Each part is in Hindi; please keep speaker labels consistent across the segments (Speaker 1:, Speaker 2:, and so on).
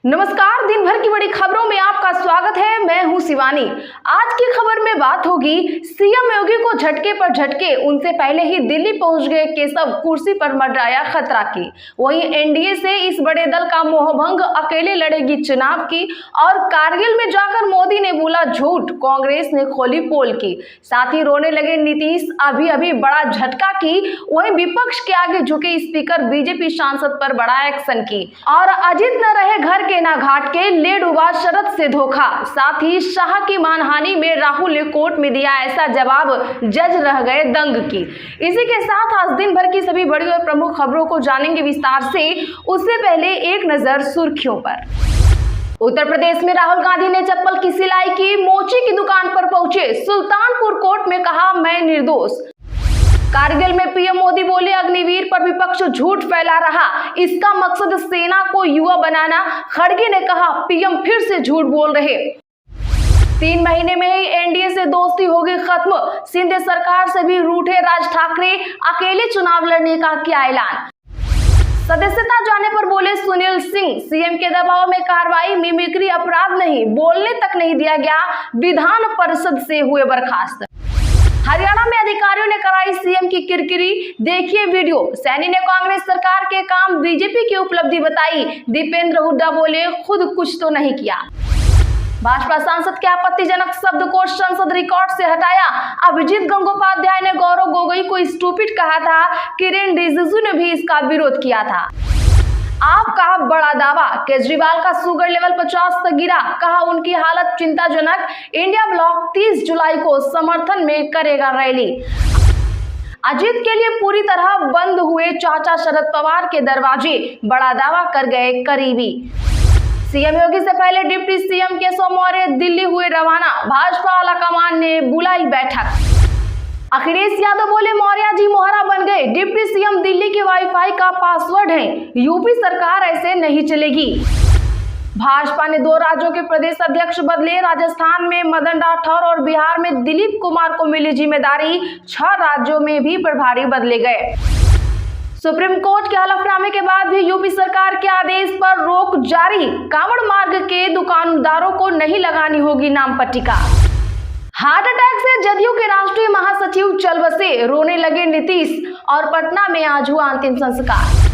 Speaker 1: नमस्कार, दिन भर की बड़ी खबरों में आपका स्वागत है। मैं हूं शिवानी। आज की खबर में बात होगी सीएम योगी को झटके पर झटके, उनसे पहले ही दिल्ली पहुंच गए केशव, कुर्सी पर मंडराया खतरा की। वहीं एनडीए से इस बड़े दल का मोहभंग, अकेले लड़ेगी चुनाव की, और कारगिल में जाकर मोदी ने बोला झूठ, कांग्रेस ने खोली पोल की। साथ ही रोने लगे नीतीश, अभी अभी बड़ा झटका की। वहीं विपक्ष के आगे झुके स्पीकर, बीजेपी सांसद पर बड़ा एक्शन की। और अजित न रहे घर ना घाट के, ले डूबा शरद से धोखा। साथ ही शाह की मानहानि में राहुल ने कोर्ट में दिया ऐसा जवाब, जज रह गए दंग की। इसी के साथ आज दिन भर की सभी बड़ी और प्रमुख खबरों को जानेंगे विस्तार से। उससे पहले एक नजर सुर्खियों पर। उत्तर प्रदेश में राहुल गांधी ने चप्पल की सिलाई की, मोची की दुकान पर पहुंचे, सुल्तानपुर कोर्ट में कहा मैं निर्दोष। कारगिल में पीएम मोदी बोले अग्निवीर पर विपक्ष झूठ फैला रहा, इसका मकसद सेना को युवा बनाना। खड़गे ने कहा पीएम फिर से झूठ बोल रहे। 3 महीने में ही एनडीए से दोस्ती होगी खत्म, शिंदे सरकार से भी रूठे राज ठाकरे, अकेले चुनाव लड़ने का किया ऐलान। सदस्यता जाने पर बोले सुनील सिंह, सीएम के दबाव में कार्रवाई, मिमिक्री अपराध नहीं, बोलने तक नहीं दिया गया, विधान परिषद से हुए बर्खास्त। हरियाणा में अधिकारियों ने कराई सीएम की किरकिरी, देखिए वीडियो। सैनी ने कांग्रेस सरकार के काम बीजेपी की उपलब्धि बताई, दीपेंद्र हुड्डा बोले खुद कुछ तो नहीं किया। भाजपा सांसद के आपत्तिजनक शब्द को संसद रिकॉर्ड से हटाया, अभिजीत गंगोपाध्याय ने गौरव गोगोई को स्टूपिड कहा था, किरेन रिजिजू ने भी इसका विरोध किया था। आपका बड़ा दावा, केजरीवाल का शुगर लेवल 50 तक गिरा, कहा उनकी हालत चिंताजनक। इंडिया ब्लॉक 30 जुलाई को समर्थन में करेगा रैली। अजीत के लिए पूरी तरह बंद हुए चाचा शरद पवार के दरवाजे, बड़ा दावा कर गए करीबी। सीएम योगी से पहले डिप्टी सीएम केशव मौर्य दिल्ली हुए रवाना, भाजपा आलाकमान ने बुलाई बैठक। अखिलेश यादव बोले मौर्य जी मोहरा बन गए, डिप्टी सीएम दिल्ली के वाईफाई का पासवर्ड है, यूपी सरकार ऐसे नहीं चलेगी। भाजपा ने 2 राज्यों के प्रदेश अध्यक्ष बदले, राजस्थान में मदन राठौर और बिहार में दिलीप कुमार को मिली जिम्मेदारी, 6 राज्यों में भी प्रभारी बदले गए। सुप्रीम कोर्ट के हलफनामे के बाद भी यूपी सरकार के आदेश पर रोक जारी, कांवड़ मार्ग के दुकानदारों को नहीं लगानी होगी नाम पट्टिका। हार्ट अटैक से जदयू के राष्ट्रीय महासचिव चल बसे, रोने लगे नीतीश, और पटना में आज हुआ अंतिम संस्कार।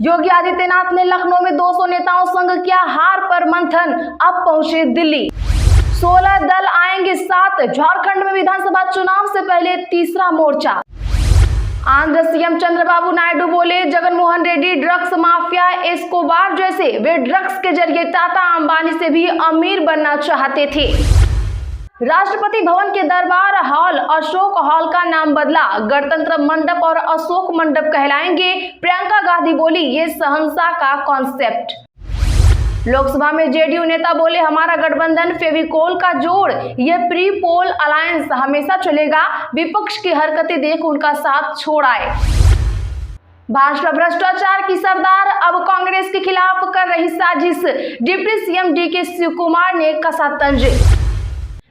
Speaker 1: योगी आदित्यनाथ ने लखनऊ में 200 नेताओं संग किया हार पर मंथन, अब पहुंचे दिल्ली। 16 दल आएंगे 7, झारखंड में विधानसभा चुनाव से पहले तीसरा मोर्चा। आंध्र सीएम चंद्रबाबू नायडू बोले Jaganmohan Reddy drugs mafia Escobar जैसे, वे ड्रग्स के जरिए टाटा अंबानी से भी अमीर बनना चाहते थे। राष्ट्रपति भवन के दरबार हॉल अशोक हॉल का नाम बदला, गणतंत्र मंडप और अशोक मंडप कहलाएंगे। प्रियंका गांधी बोली ये शहंशाह का कॉन्सेप्ट। लोकसभा में जेडीयू नेता बोले हमारा गठबंधन फेविकोल का जोड़, ये प्री पोल अलायंस हमेशा चलेगा, विपक्ष की हरकतें देख उनका साथ छोड़ आए। भाजपा भ्रष्टाचार की सरदार, अब कांग्रेस के खिलाफ कर रही साजिश, डिप्टी सीएम डीके शिव कुमार ने कसा तंज।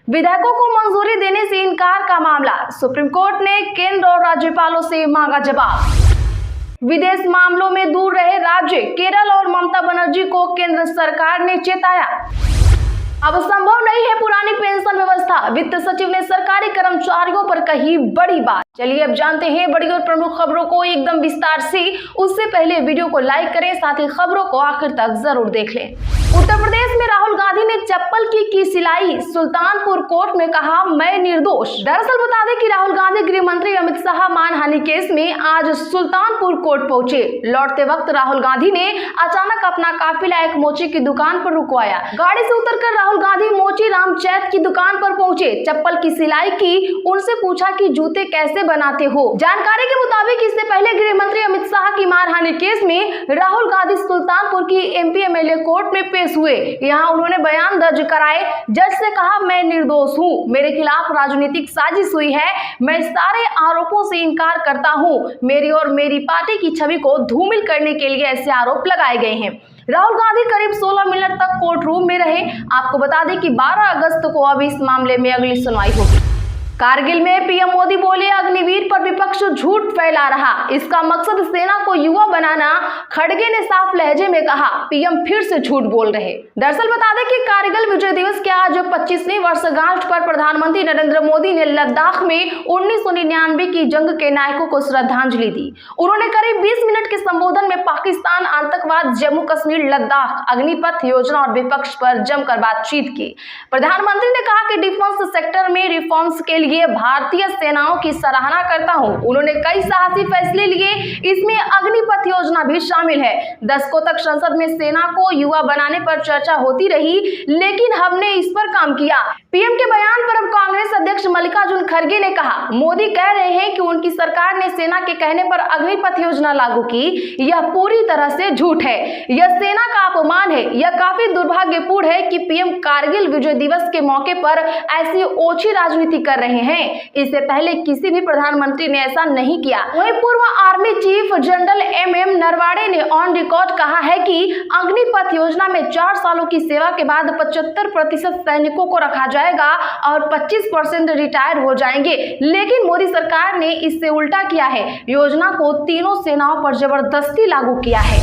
Speaker 1: विधेयकों को मंजूरी देने से इनकार का मामला, सुप्रीम कोर्ट ने केंद्र और राज्यपालों से मांगा जवाब। विदेश मामलों में दूर रहे राज्य, केरल और ममता बनर्जी को केंद्र सरकार ने चेताया। अब संभव नहीं है पुरानी पेंशन व्यवस्था, वित्त सचिव ने सरकारी कर्मचारियों पर कही बड़ी बात। चलिए अब जानते हैं बड़ी और प्रमुख खबरों को एकदम विस्तार से। उससे पहले वीडियो को लाइक करें, साथ ही खबरों को आखिर तक जरूर देख लें। उत्तर प्रदेश में राहुल गांधी ने चप्पल की सिलाई, सुल्तानपुर कोर्ट में कहा मैं निर्दोष। दरअसल बता दें कि राहुल गांधी गृह मंत्री अमित शाह मानहानि केस में आज सुल्तानपुर कोर्ट पहुंचे। लौटते वक्त राहुल गांधी ने अचानक अपना काफिला एक मोची की दुकान पर रुकवाया। गाड़ी से उतरकर राहुल गांधी मोची राम चैत की दुकान पर पहुंचे, चप्पल की सिलाई की, उनसे पूछा कि जूते कैसे बनाते हो। जानकारी के मुताबिक इससे पहले गृह मंत्री अमित शाह की मानहानि केस में राहुल गांधी सुल्तानपुर की एमपी एमएलए कोर्ट में पेश हुए। यहाँ उन्होंने बयान दर्ज कराए, जज से कहा मैं निर्दोष हूँ, मेरे खिलाफ राजनीतिक साजिश हुई है, मैं सारे आरोपों से इनकार करता हूँ, मेरी और मेरी पार्टी की छवि को धूमिल करने के लिए ऐसे आरोप लगाए गए हैं। राहुल गांधी करीब 16 मिनट तक कोर्ट रूम में रहे। आपको बता दें कि 12 अगस्त को अब इस मामले में अगली सुनवाई होगी। कारगिल में पीएम मोदी बोले, अग्निवीर पर विपक्ष झूठ फैला रहा, इसका मकसद सेना को युवा बनाना। खड़गे ने साफ लहजे में कहा, पीएम फिर से झूठ बोल रहे। दरअसल बता दें कि कारगिल विजय दिवस के आज 25वीं वर्षगांठ पर प्रधानमंत्री नरेंद्र मोदी ने लद्दाख में 1999 की जंग के नायकों को श्रद्धांजलि दी। उन्होंने करीब 20 मिनट के संबोधन में पाकिस्तान, आतंकवाद, जम्मू कश्मीर, लद्दाख, अग्निपथ योजना और विपक्ष पर जमकर बातचीत की। प्रधानमंत्री ने कहा कि डिफेंस सेक्टर में रिफॉर्म्स के लिए भारतीय सेनाओं की सराहना करता हूं। उन्होंने कई साहसी फैसले लिए, इसमें अग्निपथ योजना भी शामिल है। दशकों तक संसद में सेना को युवा बनाने पर चर्चा होती रही, लेकिन हमने इस पर काम किया। पीएम के बयान पर अब कांग्रेस अध्यक्ष मल्लिकार्जुन खड़गे ने कहा, मोदी कह रहे हैं कि उनकी सरकार ने सेना के कहने पर अग्निपथ योजना लागू की, यह पूरी तरह से झूठ है। यह सेना का अपमान है। यह काफी दुर्भाग्यपूर्ण है कि पीएम कारगिल विजय दिवस के मौके पर ऐसी ओछी राजनीति कर रहे हैं। इससे पहले किसी भी प्रधानमंत्री ने ऐसा नहीं किया। वहीं पूर्व army chief general MM Naravane ने ऑन रिकॉर्ड कहा है कि अग्निपथ योजना में 4 सालों की सेवा के बाद 75% सैनिकों को रखा जाएगा और 25% रिटायर हो जाएंगे। लेकिन मोदी सरकार ने इससे उल्टा किया है, योजना को तीनों सेनाओं पर जबरदस्ती लागू किया है।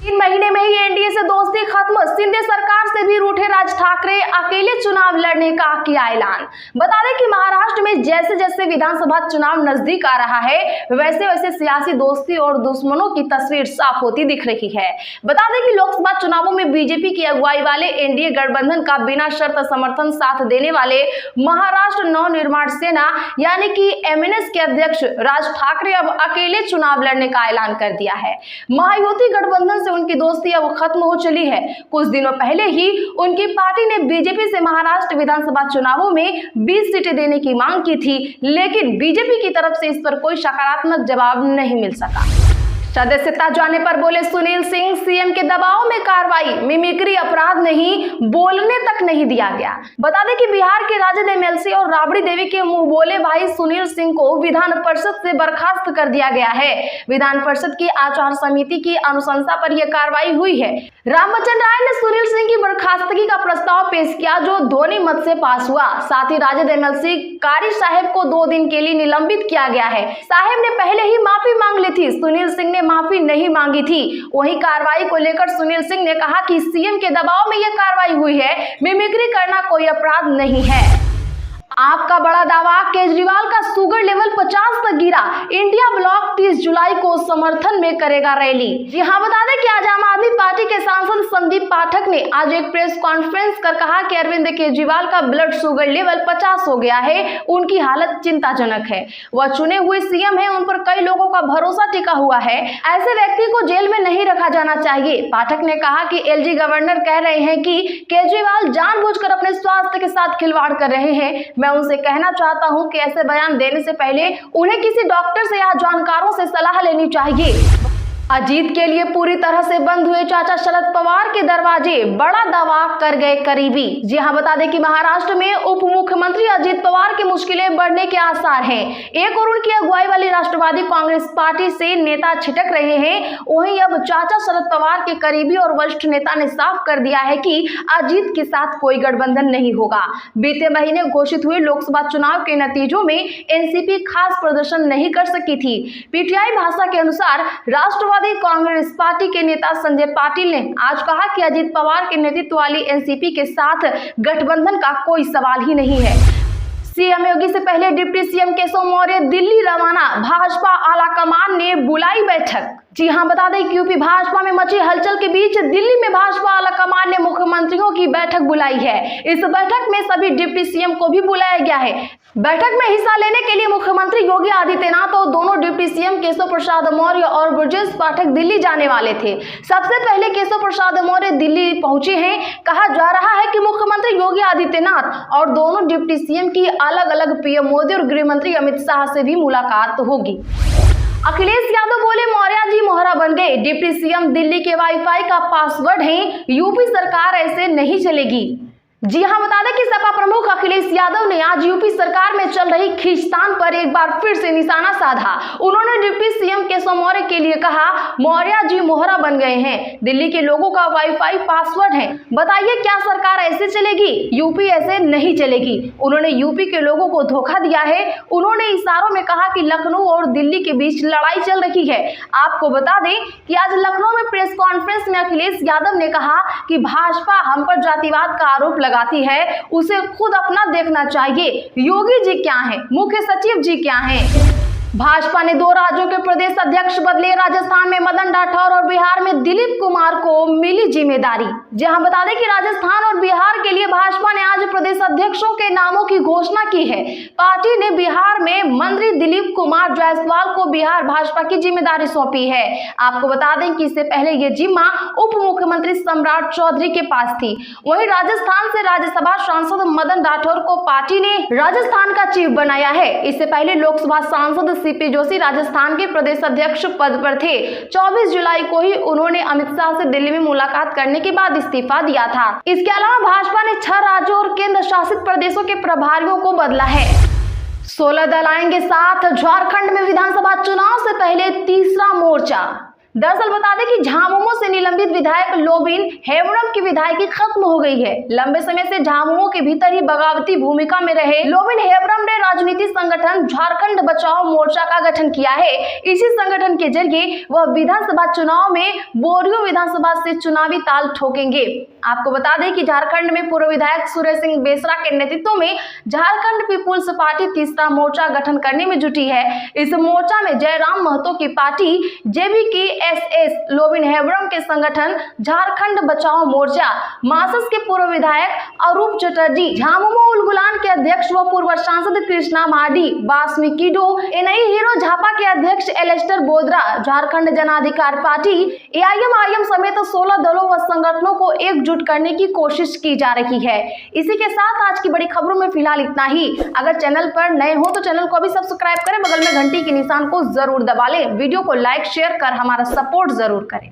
Speaker 1: 3 महीने में ही एनडीए से दोस्ती खत्म, शिंदे सरकार से भी रूठे राज ठाकरे, अकेले चुनाव लड़ने का किया ऐलान। बता दें कि महाराष्ट्र में जैसे जैसे विधानसभा चुनाव नजदीक आ रहा है, वैसे वैसे सियासी दोस्ती और दुश्मनों की तस्वीर साफ होती दिख रही है। बता दें कि लोकसभा चुनावों में बीजेपी की अगुवाई वाले एनडीए गठबंधन का बिना शर्त समर्थन साथ देने वाले महाराष्ट्र नवनिर्माण सेना यानी कि एमएनएस के अध्यक्ष राज ठाकरे अब अकेले चुनाव लड़ने का ऐलान कर दिया है। महायुति गठबंधन उनकी दोस्ती अब खत्म हो चली है। कुछ दिनों पहले ही उनकी पार्टी ने बीजेपी से महाराष्ट्र विधानसभा चुनावों में 20 सीटें देने की मांग की थी, लेकिन बीजेपी की तरफ से इस पर कोई सकारात्मक जवाब नहीं मिल सका। सदस्यता जाने पर बोले सुनील सिंह, सीएम के दबाव में कार्रवाई, मिमिक्री अपराध नहीं, बोलने तक नहीं दिया गया। बता दें कि बिहार के राजद एमएलसी और राबड़ी देवी के मुंह बोले भाई सुनील सिंह को विधान परिषद से बर्खास्त कर दिया गया है। विधान परिषद की आचार समिति की अनुशंसा पर यह कार्रवाई हुई है। रामबच्चन राय ने सुनील सिंह की बर्खास्तगी का प्रस्ताव पेश किया, जो ध्वनि मत से पास हुआ। साथ ही राजद एमएलसी कारी साहेब को 2 दिन के लिए निलंबित किया गया है। साहेब ने पहले ही माफी मांग ली थी, सुनील सिंह ने माफी नहीं मांगी थी। वहीं कार्रवाई को लेकर सुनील सिंह ने कहा कि सीएम के दबाव में यह कार्रवाई हुई है, मिमिक्री करना कोई अपराध नहीं है। आपका बड़ा दावा, केजरीवाल का शुगर लेवल 50 तक गिरा, इंडिया ब्लॉक 30 जुलाई को समर्थन में करेगा रैली। जी हाँ, बता दें कि आज आम आदमी पार्टी के सांसद संदीप पाठक ने आज एक प्रेस कॉन्फ्रेंस कर कहा कि अरविंद केजरीवाल का ब्लड शुगर लेवल 50 हो गया है, उनकी हालत चिंताजनक है। वह चुने हुए सीएम है, उन पर कई लोगों का भरोसा टिका हुआ है, ऐसे व्यक्ति को जेल में नहीं रखा जाना चाहिए। पाठक ने कहा कि एलजी गवर्नर कह रहे हैं कि केजरीवाल जानबूझकर अपने स्वास्थ्य के साथ खिलवाड़ कर रहे हैं। मैं उनसे कहना चाहता हूं कि ऐसे बयान देने से पहले उन्हें किसी डॉक्टर से या जानकारों से सलाह लेनी चाहिए। अजीत के लिए पूरी तरह से बंद हुए चाचा शरद पवार के दरवाजे, बड़ा दावा कर गए करीबी। जी हां, बता दें कि महाराष्ट्र में उप मुख्यमंत्री अजीत पवार की मुश्किलें बढ़ने के आसार हैं। एक और उनकी अगुवाई वाली राष्ट्रवादी कांग्रेस पार्टी से नेता छिटक रहे हैं, वहीं अब चाचा शरद पवार के करीबी और वरिष्ठ नेता ने साफ कर दिया है कि अजीत के साथ कोई गठबंधन नहीं होगा। बीते महीने घोषित हुए लोकसभा चुनाव के नतीजों में एनसीपी खास प्रदर्शन नहीं कर सकी थी। पीटीआई भाषा के अनुसार राष्ट्रवादी कांग्रेस पार्टी के नेता संजय पाटिल ने आज कहा कि अजीत पवार के नेतृत्व वाली एनसीपी के साथ गठबंधन का कोई सवाल ही नहीं है। सीएम योगी से पहले डिप्टी सीएम केशव मौर्य दिल्ली रवाना, भाजपा आलाकमान ने बुलाई बैठक। जी हां, बता दें कि यूपी भाजपा में मची हलचल के बीच दिल्ली में भाजपा आलाकमान ने मुख्यमंत्रियों की बैठक बुलाई है। इस बैठक में सभी डिप्टी सीएम को भी बुलाया गया है। बैठक में हिस्सा लेने के लिए मुख्यमंत्री योगी आदित्यनाथ और दोनों डिप्टी सीएम केशव प्रसाद मौर्य और ब्रजेश पाठक दिल्ली जाने वाले थे। सबसे पहले केशव प्रसाद मौर्य दिल्ली पहुंचे हैं। कहा जा रहा है कि मुख्यमंत्री योगी आदित्यनाथ और दोनों डिप्टी सीएम की अलग अलग पीएम मोदी और गृह मंत्री अमित शाह से भी मुलाकात होगी। अखिलेश यादव बोले मौर्य जी मोहरा बन गए, डिप्टी सीएम दिल्ली के वाईफाई का पासवर्ड है, यूपी सरकार ऐसे नहीं चलेगी। जी हां, बता दें कि सपा प्रमुख अखिलेश यादव ने आज यूपी सरकार में चल रही खींचतान पर एक बार फिर से निशाना साधा। उन्होंने डिप्टी सीएम केशव मौर्य के लिए कहा, मौर्य जी मोहरा बन गए हैं, दिल्ली के लोगों का वाईफाई पासवर्ड है, बताइए क्या सरकार ऐसे चलेगी? यूपी ऐसे नहीं चलेगी। उन्होंने यूपी के लोगों को धोखा दिया है। उन्होंने इशारों में कहा कि लखनऊ और दिल्ली के बीच लड़ाई चल रही है। आपको बता दें कि आज लखनऊ में प्रेस कॉन्फ्रेंस में अखिलेश यादव ने कहा कि भाजपा हम पर जातिवाद का आरोप लगाती है, उसे खुद अपना देखना चाहिए। योगी जी क्या हैं? मुख्य सचिव जी क्या हैं? भाजपा ने 2 राज्यों के प्रदेश अध्यक्ष बदले। राजस्थान में मदन राठौर और बिहार में दिलीप कुमार को मिली जिम्मेदारी। जहां बता दें कि राजस्थान और बिहार के लिए भाजपा ने आज प्रदेश अध्यक्षों के नामों की घोषणा की है। पार्टी ने बिहार में मंत्री दिलीप कुमार जायसवाल को बिहार भाजपा की जिम्मेदारी सौंपी है। आपको बता दें कि इससे पहले ये जिम्मा उप मुख्यमंत्री सम्राट चौधरी के पास थी। वहीं राजस्थान से राज्यसभा सांसद मदन राठौर को पार्टी ने राजस्थान का चीफ बनाया है। इससे पहले लोकसभा सांसद सीपी जोशी राजस्थान के प्रदेश अध्यक्ष पद पर थे। 24 जुलाई को ही उन्होंने अमित शाह से दिल्ली में मुलाकात करने के बाद इस्तीफा दिया था। इसके अलावा भाजपा ने 6 राज्यों और केंद्र शासित प्रदेशों के प्रभारियों को बदला है। 16 दल आएंगे साथ। झारखंड में विधानसभा चुनाव से पहले तीसरा मोर्चा। दरअसल बता दें कि झामुमो से निलंबित विधायक लोबिन हेम्ब्रम की विधायकी खत्म हो गई है। लंबे समय से झामुमो के भीतर ही बगावती भूमिका में रहे लोबिन हेम्ब्रम ने राजनीतिक संगठन झारखंड बचाओ मोर्चा का गठन किया है। इसी संगठन के जरिए वह विधानसभा चुनाव में बोरियो विधानसभा से चुनावी ताल ठोकेंगे। आपको बता दें कि झारखंड में पूर्व विधायक सुरेश सिंह बेसरा के नेतृत्व में झारखंड पीपुल्स पार्टी तीसरा मोर्चा गठन करने में जुटी है। इस मोर्चा में जयराम महतो की party JBK SS, Lobin Hembrom के संगठन झारखंड बचाओ मोर्चा, मासस के पूर्व विधायक अरूप चटर्जी, झामुमो उलगुलान के अध्यक्ष व पूर्व सांसद कृष्णा माडी, बासमिकीडो, एनआई हीरो झापा के अध्यक्ष एलेस्टर बोदरा, झारखंड जन अधिकार पार्टी, एआईएम समेत 16 दलों व संगठनों को एकजुट करने की कोशिश की जा रही है। इसी के साथ आज की बड़ी खबरों में फिलहाल इतना ही। अगर चैनल पर नए हो तो चैनल को भी सब्सक्राइब करें, बगल में घंटी के निशान को जरूर दबा लें। वीडियो को लाइक शेयर कर हमारा सपोर्ट जरूर करें।